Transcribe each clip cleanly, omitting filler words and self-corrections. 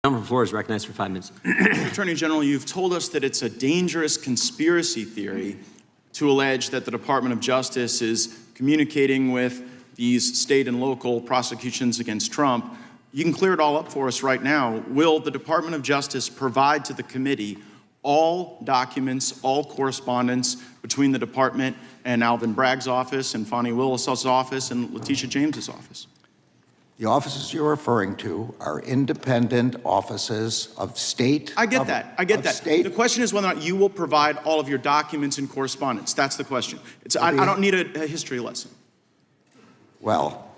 The gentleman from Florida is recognized for 5 minutes. Attorney General, you've told us that it's a dangerous conspiracy theory to allege that the Department of Justice is communicating with these state and local prosecutions against Trump. You can clear it all up for us right now. Will the Department of Justice provide to the committee all documents, all correspondence between the department and Alvin Bragg's office and Fani Willis's office and Letitia James's office? The offices you're referring to are independent offices of state. I get that. The question is whether or not you will provide all of your documents and correspondence. That's the question. I don't need a history lesson. Well,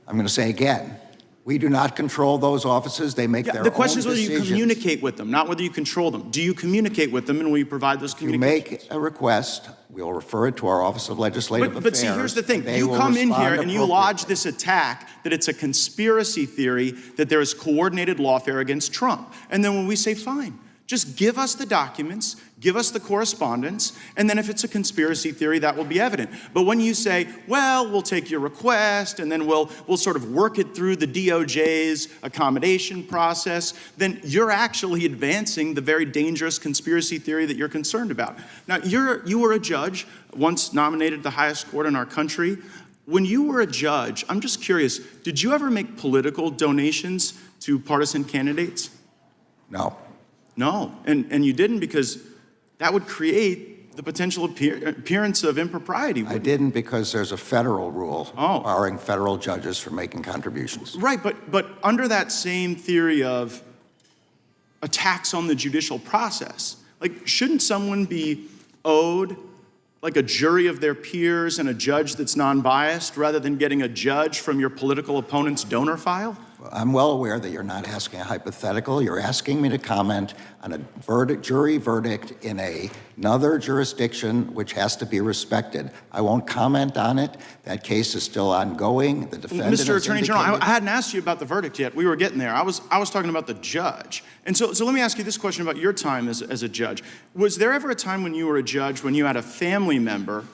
I'm going to say again, we do not control those offices. They make their own decisions. The question is whether you communicate with them, not whether you control them. Do you communicate with them, and will you provide those communications? If you make a request, we'll refer it to our Office of Legislative Affairs. But see, here's the thing. You come in here and you lodge this attack that it's a conspiracy theory, that there is coordinated lawfare against Trump. And then when we say, fine, just give us the documents, give us the correspondence, and then if it's a conspiracy theory, that will be evident. But when you say, well, we'll take your request, and then we'll sort of work it through the DOJ's accommodation process, then you're actually advancing the very dangerous conspiracy theory that you're concerned about. Now, you were a judge, once nominated the highest court in our country. When you were a judge, I'm just curious, did you ever make political donations to partisan candidates? No. No, and you didn't because that would create the potential appearance of impropriety. I didn't because there's a federal rule barring federal judges from making contributions. Right, but under that same theory of attacks on the judicial process, like, shouldn't someone be owed like a jury of their peers and a judge that's non-biased rather than getting a judge from your political opponent's donor file? I'm well aware that you're not asking a hypothetical. You're asking me to comment on a jury verdict in another jurisdiction which has to be respected. I won't comment on it. That case is still ongoing. The defendant Mr. Attorney General, I hadn't asked you about the verdict yet. We were getting there. I was talking about the judge. And so let me ask you this question about your time as a judge. Was there ever a time when you were a judge when you had a family member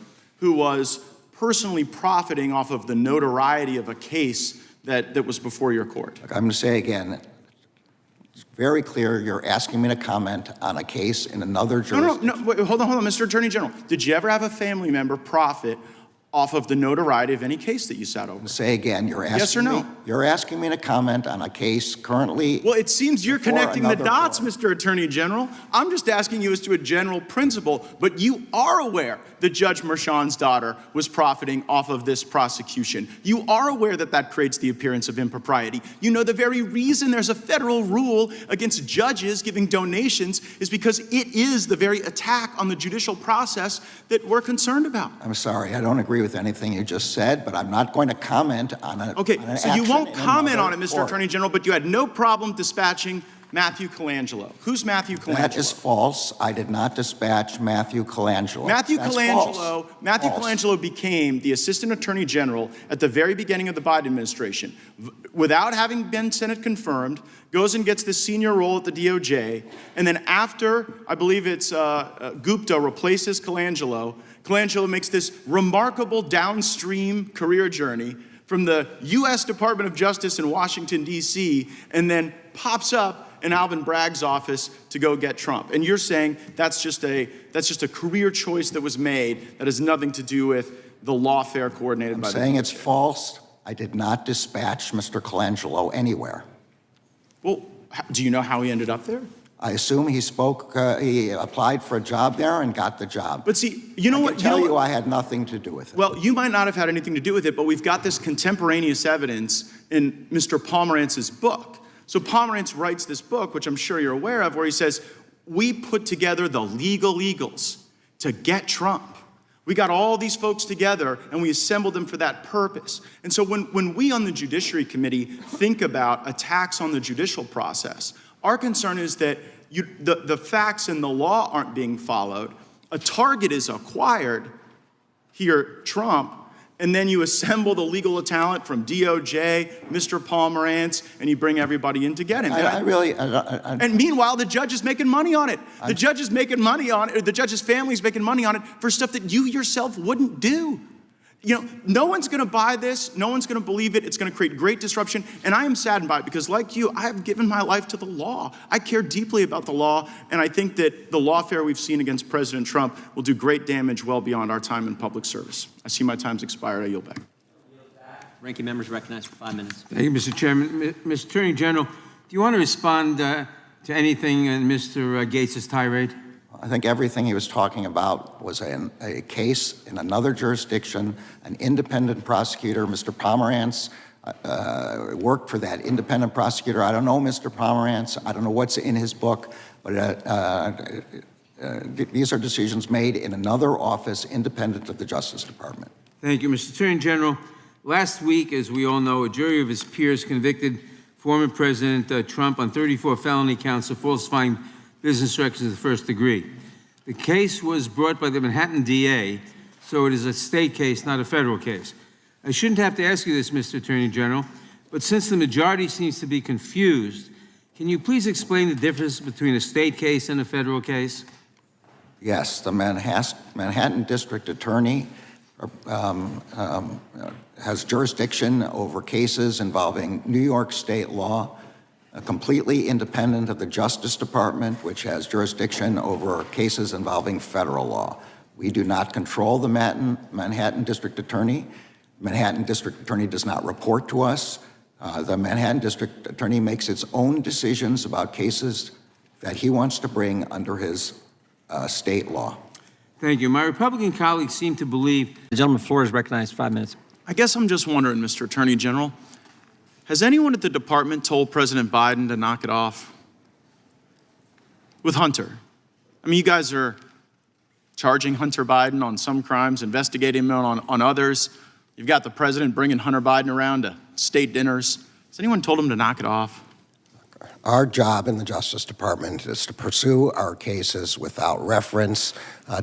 who was personally profiting off of the notoriety of a case that was before your court? Look, I'm going to say again, it's very clear you're asking me to comment on a case in another jurisdiction. No, wait, hold on, Mr. Attorney General. Did you ever have a family member profit off of the notoriety of any case that you sat over? Say again, you're asking yes or no? You're asking me to comment on a case currently. Well, it seems you're connecting the dots, Mr. Attorney General. I'm just asking you as to a general principle, but you are aware that Judge Merchan's daughter was profiting off of this prosecution. You are aware that that creates the appearance of impropriety. You know the very reason there's a federal rule against judges giving donations is because it is the very attack on the judicial process that we're concerned about. I'm sorry, I don't agree with anything you just said, but I'm not going to comment on it. Okay, so you won't comment on it, Mr. Attorney General, but you had no problem dispatching Matthew Colangelo. Who's Matthew Colangelo? That is false. I did not dispatch Matthew Colangelo. Matthew Colangelo became the Assistant Attorney General at the very beginning of the Biden administration. Without having been Senate confirmed, goes and gets this senior role at the DOJ, and then after, I believe it's Gupta replaces Colangelo, Colangelo makes this remarkable downstream career journey from the U.S. Department of Justice in Washington, D.C., and then pops up in Alvin Bragg's office to go get Trump. And you're saying that's just a career choice that was made that has nothing to do with the lawfare coordinated by the DOJ. I'm saying it's false. I did not dispatch Mr. Colangelo anywhere. Well, do you know how he ended up there? I assume he applied for a job there and got the job. But see, you know what? I can tell you I had nothing to do with it. Well, you might not have had anything to do with it, but we've got this contemporaneous evidence in Mr. Pomerantz's book. So Pomerantz writes this book, which I'm sure you're aware of, where he says, we put together the legal eagles to get Trump. We got all these folks together and we assembled them for that purpose. And so when we on the Judiciary Committee think about attacks on the judicial process, our concern is that the facts and the law aren't being followed. A target is acquired, here, Trump, and then you assemble the legal talent from DOJ, Mr. Pomerantz, and you bring everybody in to get him. And meanwhile, the judge is making money on it. The judge is making money on it, or the judge's family is making money on it for stuff that you yourself wouldn't do. No one's going to buy this. No one's going to believe it. It's going to create great disruption. And I am saddened by it because, like you, I have given my life to the law. I care deeply about the law, and I think that the lawfare we've seen against President Trump will do great damage well beyond our time in public service. I see my time's expired. I yield back. Ranking members recognized for 5 minutes. Thank you, Mr. Chairman. Mr. Attorney General, do you want to respond to anything in Mr. Gaetz's tirade? I think everything he was talking about was a case in another jurisdiction. An independent prosecutor, Mr. Pomerantz, worked for that independent prosecutor. I don't know Mr. Pomerantz. I don't know what's in his book, but these are decisions made in another office independent of the Justice Department. Thank you, Mr. Attorney General. Last week, as we all know, a jury of his peers convicted former President Trump on 34 felony counts of falsifying business records of the first degree. The case was brought by the Manhattan DA, so it is a state case, not a federal case. I shouldn't have to ask you this, Mr. Attorney General, but since the majority seems to be confused, can you please explain the difference between a state case and a federal case? Yes, the Manhattan District Attorney has jurisdiction over cases involving New York state law, completely independent of the Justice Department, which has jurisdiction over cases involving federal law. We do not control the Manhattan District Attorney. Manhattan District Attorney does not report to us. The Manhattan District Attorney makes its own decisions about cases that he wants to bring under his state law. Thank you. My Republican colleagues seem to believe— The gentleman floor is recognized for 5 minutes. I guess I'm just wondering, Mr. Attorney General, has anyone at the department told President Biden to knock it off with Hunter? I mean, you guys are charging Hunter Biden on some crimes, investigating him on others. You've got the president bringing Hunter Biden around to state dinners. Has anyone told him to knock it off? Our job in the Justice Department is to pursue our cases without reference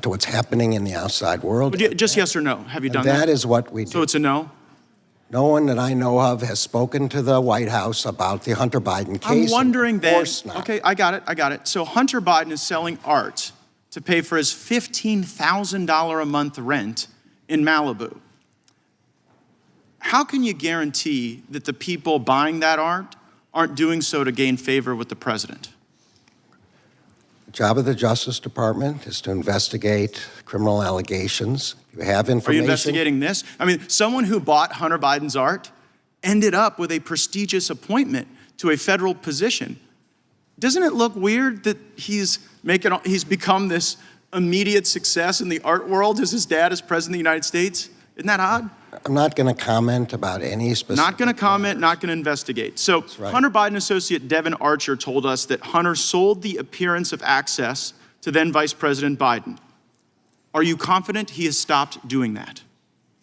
to what's happening in the outside world. Just yes or no. Have you done that? That is what we do. So it's a no? No one that I know of has spoken to the White House about the Hunter Biden case. I'm wondering Of then, course not. okay, I got it. So Hunter Biden is selling art to pay for his $15,000 a month rent in Malibu. How can you guarantee that the people buying that art aren't doing so to gain favor with the president? The job of the Justice Department is to investigate criminal allegations. You have information. Are you investigating this? I mean, someone who bought Hunter Biden's art ended up with a prestigious appointment to a federal position. Doesn't it look weird that he's become this immediate success in the art world as his dad is president of the United States? Isn't that odd? I'm not going to comment about any specific— Not going to comment, not going to investigate. So right. Hunter Biden associate Devin Archer told us that Hunter sold the appearance of access to then Vice President Biden. Are you confident he has stopped doing that?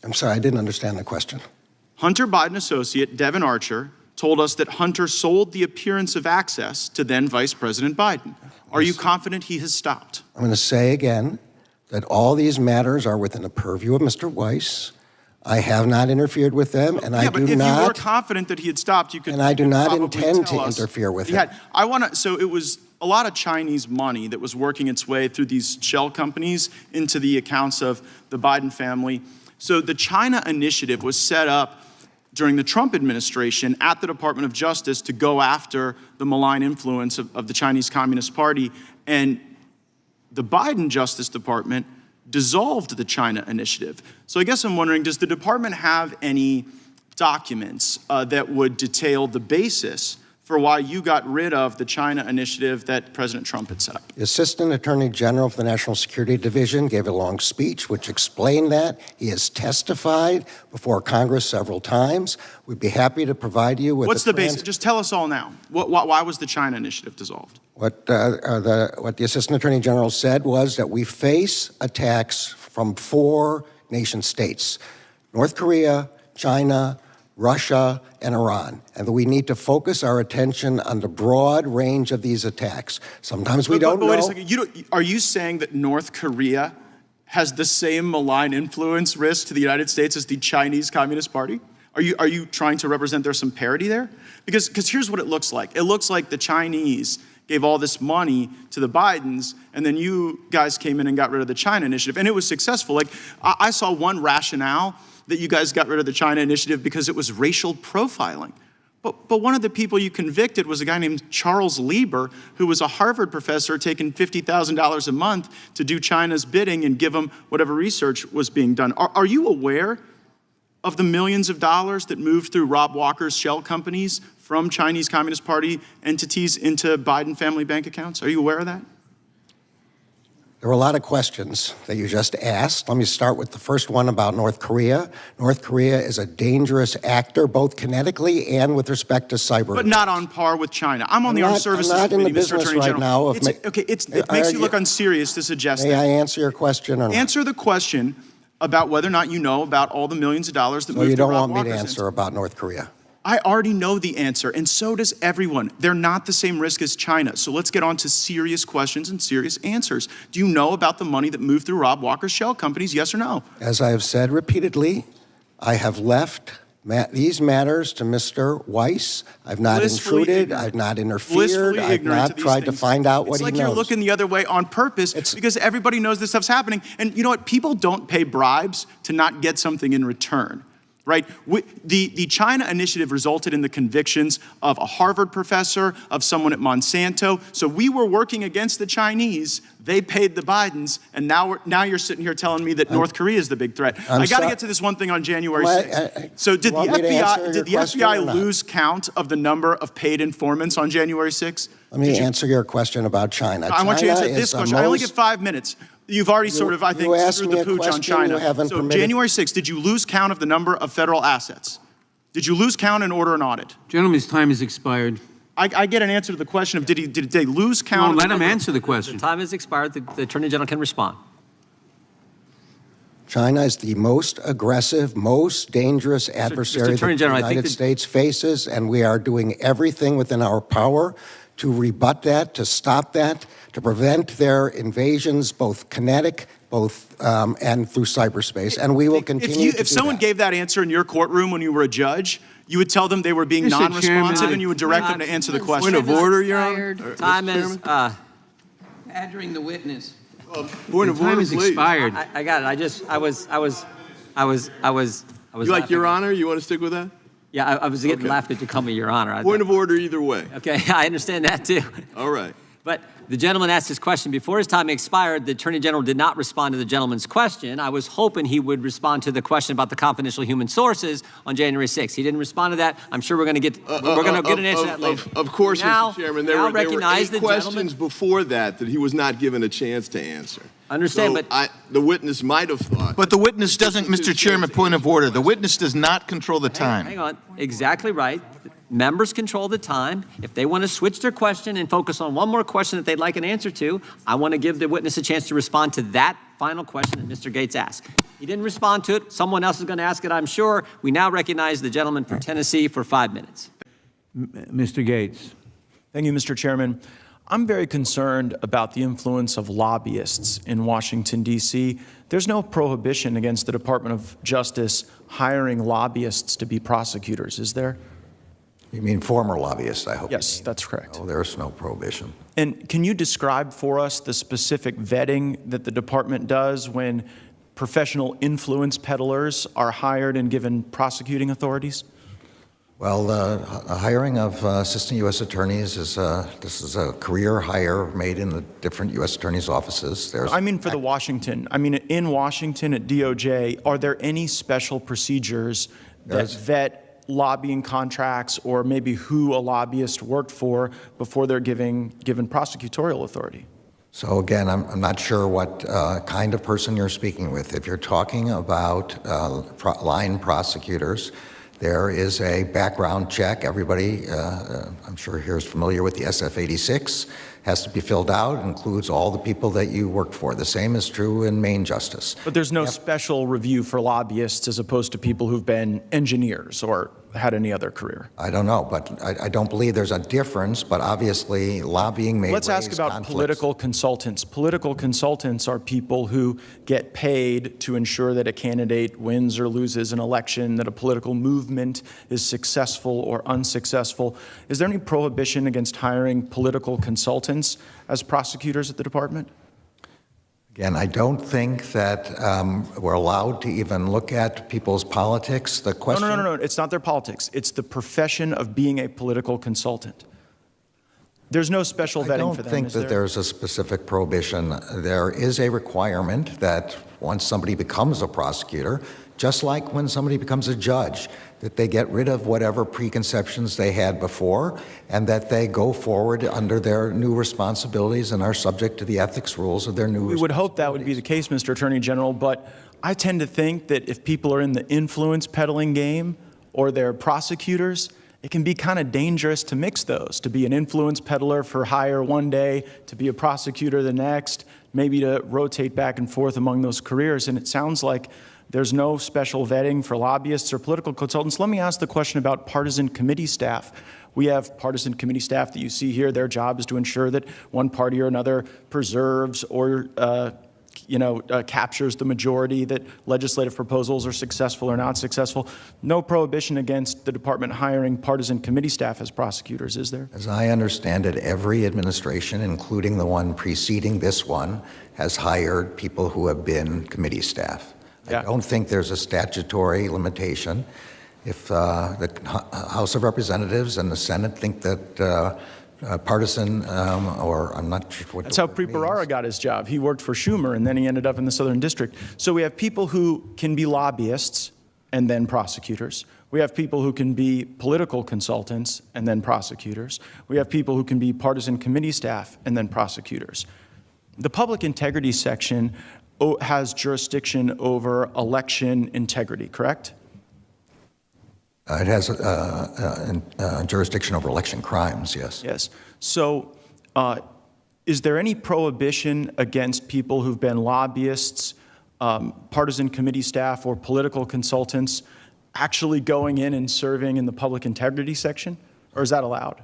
I'm sorry, I didn't understand the question. Hunter Biden associate Devin Archer told us that Hunter sold the appearance of access to then Vice President Biden. Are you confident he has stopped? I'm going to say again that all these matters are within the purview of Mr. Weiss. I have not interfered with them, and I do not— Yeah, but if you were confident that he had stopped, you could— And I do not probably intend tell to us. interfere with Yeah, him. So it was a lot of Chinese money that was working its way through these shell companies into the accounts of the Biden family. So the China initiative was set up during the Trump administration at the Department of Justice to go after the malign influence of the Chinese Communist Party. And the Biden Justice Department dissolved the China initiative. So I guess I'm wondering, does the department have any documents that would detail the basis for why you got rid of the China initiative that President Trump had set up? The Assistant Attorney General for the National Security Division gave a long speech which explained that. He has testified before Congress several times. We'd be happy to provide you with— What's the basis? Just tell us all now. Why was the China initiative dissolved? What the Assistant Attorney General said was that we face attacks from 4 nation states: North Korea, China, Russia, and Iran, and that we need to focus our attention on the broad range of these attacks. Sometimes we don't know— Wait a second. Are you saying that North Korea has the same malign influence risk to the United States as the Chinese Communist Party? Are you trying to represent there's some parity there? Because here's what it looks like. It looks like the Chinese gave all this money to the Bidens, and then you guys came in and got rid of the China initiative, and it was successful. Like, I saw one rationale that you guys got rid of the China initiative because it was racial profiling. But one of the people you convicted was a guy named Charles Lieber, who was a Harvard professor taking $50,000 a month to do China's bidding and give them whatever research was being done. Are you aware of the millions of dollars that moved through Rob Walker's shell companies from Chinese Communist Party entities into Biden family bank accounts? Are you aware of that? There were a lot of questions that you just asked. Let me start with the first one about North Korea. North Korea is a dangerous actor, both kinetically and with respect to cyber. But not on par with China. I'm on the Armed Services I'm not in the Committee, Mr. business Attorney right General. now of It makes you look unserious to suggest May that. I answer your question or not? Answer the question about whether or not you know about all the millions of dollars that So moved you through don't Rob want me to Walker's answer about North Korea? I already know the answer, and so does everyone. They're not the same risk as China. So let's get on to serious questions and serious answers. Do you know about the money that moved through Rob Walker's shell companies, yes or no? As I have said repeatedly, I have left these matters to Mr. Weiss. I've not Blissfully intruded. ignorant. I've not interfered. Blissfully I've ignorant not to these tried to things. find out what It's he like knows. you're looking the other way on purpose because everybody knows this stuff's happening. And you know what? People don't pay bribes to not get something in return. Right? The China initiative resulted in the convictions of a Harvard professor, of someone at Monsanto. So we were working against the Chinese. They paid the Bidens, and now you're sitting here telling me that North Korea is the big threat. I got to get to this one thing on January 6th. So did the FBI lose count of the number of paid informants on January 6th? Let me answer your question about China. I want you to answer China this is the question. I only most- get 5 minutes. You've already sort of, I think, you asked screwed me the a pooch on question China. you haven't So permitted. January 6th, did you lose count of the number of federal assets? Did you lose count and order an audit? Gentleman's time has expired. I get an answer to the question of did they lose count? No, let of the him number- answer the question. Time has expired. The Attorney General can respond. China is the most aggressive, most dangerous adversary that Attorney the General, I think United that- States faces, and we are doing everything within our power to rebut that, to stop that, to prevent their invasions, both kinetic, and through cyberspace. And we will continue to do If someone that. gave that answer in your courtroom when you were a judge, you would tell them they were being Mr. Chairman, non-responsive and you would direct them to answer the question. Point of order, Your Honor. Time is, Badgering the witness. Point of order, please. Expired. I got it. I was. You like Your Honor? You want to stick with that? Yeah, I was getting Okay. laughed at you call me Your Honor. Point of order either way. Okay, I understand that too. All right. But the gentleman asked his question before his time expired. The Attorney General did not respond to the gentleman's question. I was hoping he would respond to the question about the confidential human sources on January 6th. He didn't respond to that. I'm sure we're going to get an answer to that later. Of course, Now- Mr. Chairman. now There were recognize 8 the questions gentleman- before that he was not given a chance to answer. Understand, So but- the witness might have thought. But the witness doesn't, Mr. Chairman, point of order. The witness does not control the time. Hang on. Exactly right. Members control the time. If they want to switch their question and focus on one more question that they'd like an answer to, I want to give the witness a chance to respond to that final question that Mr. Gaetz asked. He didn't respond to it. Someone else is going to ask it, I'm sure. We now recognize the gentleman from Tennessee for 5 minutes. Mr. Gaetz. Thank you, Mr. Chairman. I'm very concerned about the influence of lobbyists in Washington, D.C. There's no prohibition against the Department of Justice hiring lobbyists to be prosecutors, is there? You mean former lobbyists, I hope? Yes, that's correct. Oh, there's no prohibition. And can you describe for us the specific vetting that the department does when professional influence peddlers are hired and given prosecuting authorities? Well, the hiring of assistant U.S. attorneys this is a career hire made in the different U.S. attorneys' offices. I mean for the Washington. I mean in Washington at DOJ, are there any special procedures that vet lobbying contracts or maybe who a lobbyist worked for before they're given prosecutorial authority? So again, I'm not sure what kind of person you're speaking with. If you're talking about line prosecutors, there is a background check. Everybody, I'm sure here is familiar with the SF-86, has to be filled out, includes all the people that you worked for. The same is true in Maine Justice. But there's no special review for lobbyists as opposed to people who've been engineers or had any other career. I don't know, but I don't believe there's a difference, but obviously lobbying may Let's ask raise about conflicts. political consultants. Political consultants are people who get paid to ensure that a candidate wins or loses an election, that a political movement is successful or unsuccessful. Is there any prohibition against hiring political consultants as prosecutors at the department? Again, I don't think that we're allowed to even look at people's politics. The question. No. It's not their politics. It's the profession of being a political consultant. There's no special vetting for them, I don't think that there's a specific prohibition. There is a requirement that once somebody becomes a prosecutor, just like when somebody becomes a judge, that they get rid of whatever preconceptions they had before and that they go forward under their new responsibilities and are subject to the ethics rules of their new responsibilities. We would hope that would be the case, Mr. Attorney General, but I tend to think that if people are in the influence peddling game or they're prosecutors, it can be kind of dangerous to mix those, to be an influence peddler for hire one day, to be a prosecutor the next, maybe to rotate back and forth among those careers. And it sounds like there's no special vetting for lobbyists or political consultants. Let me ask the question about partisan committee staff. We have partisan committee staff that you see here. Their job is to ensure that one party or another preserves or captures the majority, that legislative proposals are successful or not successful. No prohibition against the department hiring partisan committee staff as prosecutors, is there? As I understand it, every administration, including the one preceding this one, has hired people who have been committee staff. Yeah. I don't think there's a statutory limitation. If the House of Representatives and the Senate think that partisan, or I'm not sure what That's the how word Preet Bharara means. got his job. He worked for Schumer, and then he ended up in the Southern District. So we have people who can be lobbyists and then prosecutors. We have people who can be political consultants and then prosecutors. We have people who can be partisan committee staff and then prosecutors. The public integrity section has jurisdiction over election integrity, correct? It has jurisdiction over election crimes, yes. Yes. So is there any prohibition against people who've been lobbyists, partisan committee staff, or political consultants actually going in and serving in the public integrity section, or is that allowed?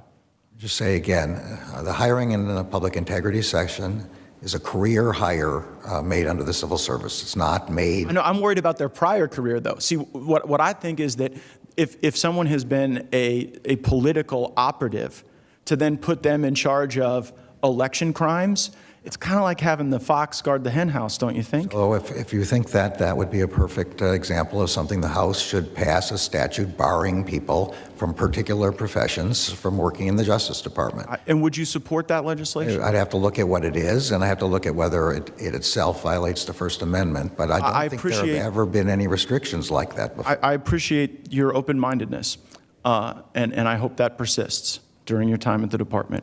Just say again, the hiring in the public integrity section is a career hire made under the civil service. It's not made. I know, I'm worried about their prior career, though. See, what I think is that if someone has been a political operative, to then put them in charge of election crimes, it's kind of like having the fox guard the hen house, don't you think? So if you think that, that would be a perfect example of something the House should pass a statute barring people from particular professions from working in the Justice Department. And would you support that legislation? I'd have to look at what it is, and I have to look at whether it itself violates the First Amendment, but I don't think there have ever been any restrictions like that before. I appreciate your open-mindedness, and I hope that persists during your time at the department.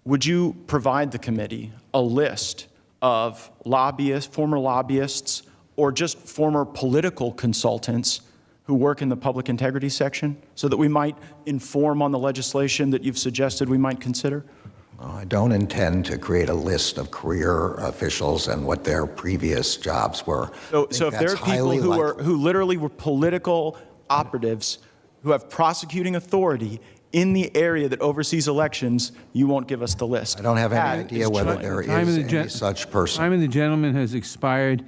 Would you provide the committee a list of lobbyists, former lobbyists, or just former political consultants who work in the public integrity section so that we might inform on the legislation that you've suggested we might consider? I don't intend to create a list of career officials and what their previous jobs were. So if there are people who literally were political operatives who have prosecuting authority in the area that oversees elections, you won't give us the list. I don't have any idea whether there is any such person. Time of the gentleman has expired.